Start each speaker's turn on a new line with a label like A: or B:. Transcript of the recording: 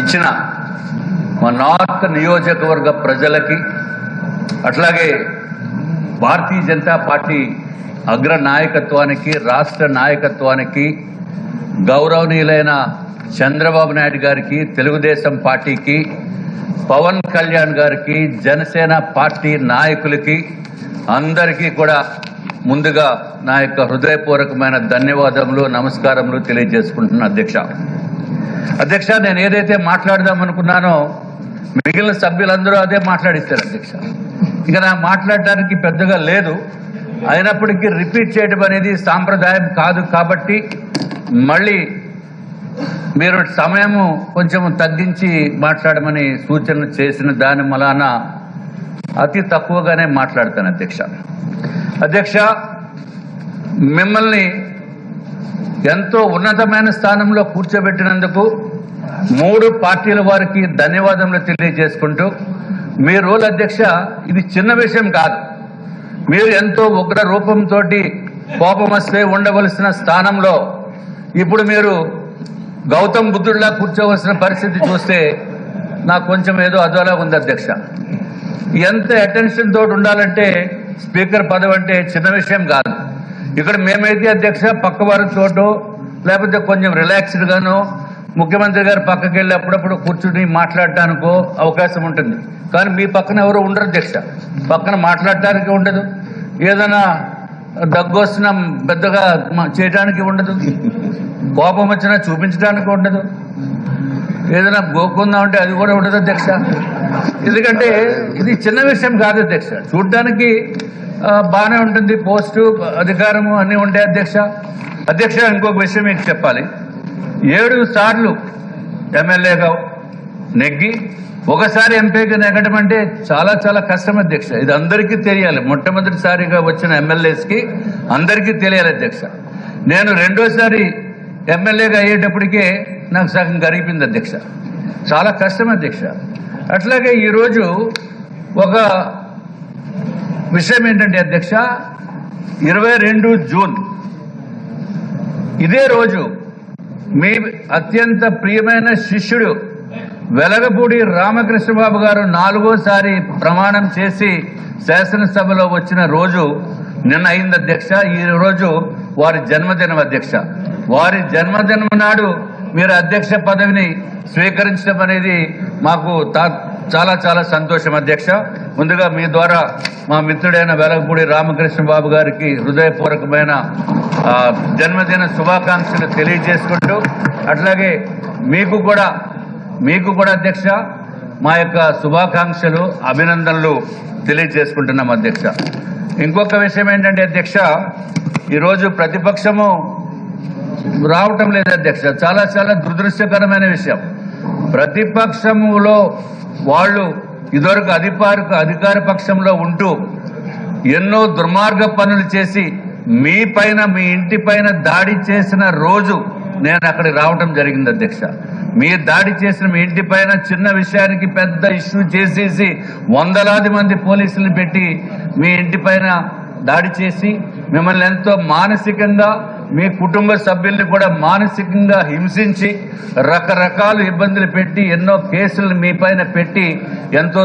A: ఇచ్చిన మా నార్త్ నియోజకవర్గ ప్రజలకి అట్లాగే భారతీయ జనతా పార్టీ అగ్ర నాయకత్వానికి రాష్ట్ర నాయకత్వానికి గౌరవనీయులైన చంద్రబాబు నాయుడు గారికి తెలుగుదేశం పార్టీకి పవన్ కళ్యాణ్ గారికి జనసేన పార్టీ నాయకులకి అందరికీ కూడా ముందుగా నా యొక్క హృదయపూర్వకమైన ధన్యవాదములు నమస్కారములు తెలియజేసుకుంటున్నా అధ్యక్ష నేను ఏదైతే మాట్లాడదాం అనుకున్నానో మిగిలిన సభ్యులందరూ అదే మాట్లాడిస్తారు అధ్యక్ష. ఇక నా మాట్లాడడానికి పెద్దగా లేదు, అయినప్పటికీ రిపీట్ చేయడం అనేది సాంప్రదాయం కాదు కాబట్టి మళ్ళీ మీరు సమయము కొంచెం తగ్గించి మాట్లాడమని సూచన చేసిన దాని వలన అతి తక్కువగానే మాట్లాడతాను అధ్యక్ష. మిమ్మల్ని ఎంతో ఉన్నతమైన స్థానంలో కూర్చోబెట్టినందుకు 3 పార్టీల వారికి ధన్యవాదములు తెలియజేసుకుంటూ, మీ రోల్ అధ్యక్ష ఇది చిన్న విషయం కాదు. మీరు ఎంతో ఉగ్ర రూపంతో కోపం వస్తే ఉండవలసిన స్థానంలో ఇప్పుడు మీరు గౌతమ్ బుద్ధుడిలా కూర్చోవలసిన పరిస్థితి చూస్తే నాకు కొంచెం ఏదో అదోలా ఉంది అధ్యక్ష. ఎంత అటెన్షన్ తోటి ఉండాలంటే స్పీకర్ పదవి అంటే చిన్న విషయం కాదు. ఇక్కడ మేమైతే అధ్యక్ష పక్క వారి చోటు లేకపోతే కొంచెం రిలాక్స్డ్ గాను ముఖ్యమంత్రి గారు పక్కకి వెళ్ళి అప్పుడప్పుడు కూర్చుని మాట్లాడటానికో అవకాశం ఉంటుంది. కానీ మీ పక్కన ఎవరు ఉండరు అధ్యక్ష, పక్కన మాట్లాడటానికి ఉండదు, ఏదైనా దగ్గు వస్తున్నా పెద్దగా చేయడానికి ఉండదు, కోపం వచ్చినా చూపించడానికి ఉండదు, ఏదైనా గోక్కుందాం అంటే అది కూడా ఉండదు అధ్యక్ష. ఎందుకంటే ఇది చిన్న విషయం కాదు అధ్యక్ష. చూడ్డానికి బాగానే ఉంటుంది, పోస్టు అధికారము అన్నీ ఉంటాయి అధ్యక్ష. ఇంకొక విషయం మీకు చెప్పాలి, 7 సార్లు ఎమ్మెల్యేగా నెగ్గి ఒకసారి ఎంపీగా నెగ్గడం అంటే చాలా చాలా కష్టం అధ్యక్ష. ఇది అందరికీ తెలియాలి, మొట్టమొదటిసారిగా వచ్చిన ఎమ్మెల్యేస్కి అందరికీ తెలియాలి అధ్యక్ష. నేను 2వ సారి ఎమ్మెల్యేగా అయ్యేటప్పటికే నాకు సగం గరిపింది అధ్యక్ష. చాలా కష్టం అధ్యక్ష. అట్లాగే ఈరోజు ఒక విషయం ఏంటంటే అధ్యక్ష, 22 జూన్ ఇదే రోజు మీ అత్యంత ప్రియమైన శిష్యుడు వెలగపూడి రామకృష్ణబాబు గారు 4వ సారి ప్రమాణం చేసి శాసనసభలో వచ్చిన రోజు నిన్న అయింది అధ్యక్ష. ఈ రోజు వారి జన్మదినం అధ్యక్ష. వారి జన్మదినం నాడు మీరు అధ్యక్ష పదవిని స్వీకరించడం అనేది మాకు చాలా చాలా సంతోషం అధ్యక్ష. ముందుగా మీ ద్వారా మా మిత్రుడైన వెలగపూడి రామకృష్ణబాబు గారికి హృదయపూర్వకమైన జన్మదిన శుభాకాంక్షలు తెలియజేసుకుంటూ, అట్లాగే మీకు కూడా అధ్యక్ష మా యొక్క శుభాకాంక్షలు అభినందనలు తెలియజేసుకుంటున్నాం అధ్యక్ష. ఇంకొక విషయం ఏంటంటే అధ్యక్ష, ఈరోజు ప్రతిపక్షము రావటం లేదు అధ్యక్ష. చాలా చాలా దురదృష్టకరమైన విషయం. ప్రతిపక్షములో వాళ్ళు ఇదివరకు అధికార పక్షంలో ఉంటూ ఎన్నో దుర్మార్గ పనులు చేసి మీ ఇంటి పైన దాడి చేసిన రోజు నేను అక్కడికి రావటం జరిగింది అధ్యక్ష. మీరు దాడి చేసిన మీ ఇంటి పైన చిన్న విషయానికి పెద్ద ఇష్యూ చేసేసి వందలాది మంది పోలీసులను పెట్టి మీ ఇంటి పైన దాడి చేసి మిమ్మల్ని ఎంతో మానసికంగా మీ కుటుంబ సభ్యుల్ని కూడా మానసికంగా హింసించి రకరకాల ఇబ్బందులు పెట్టి ఎన్నో కేసులను మీ పైన పెట్టి ఎంతో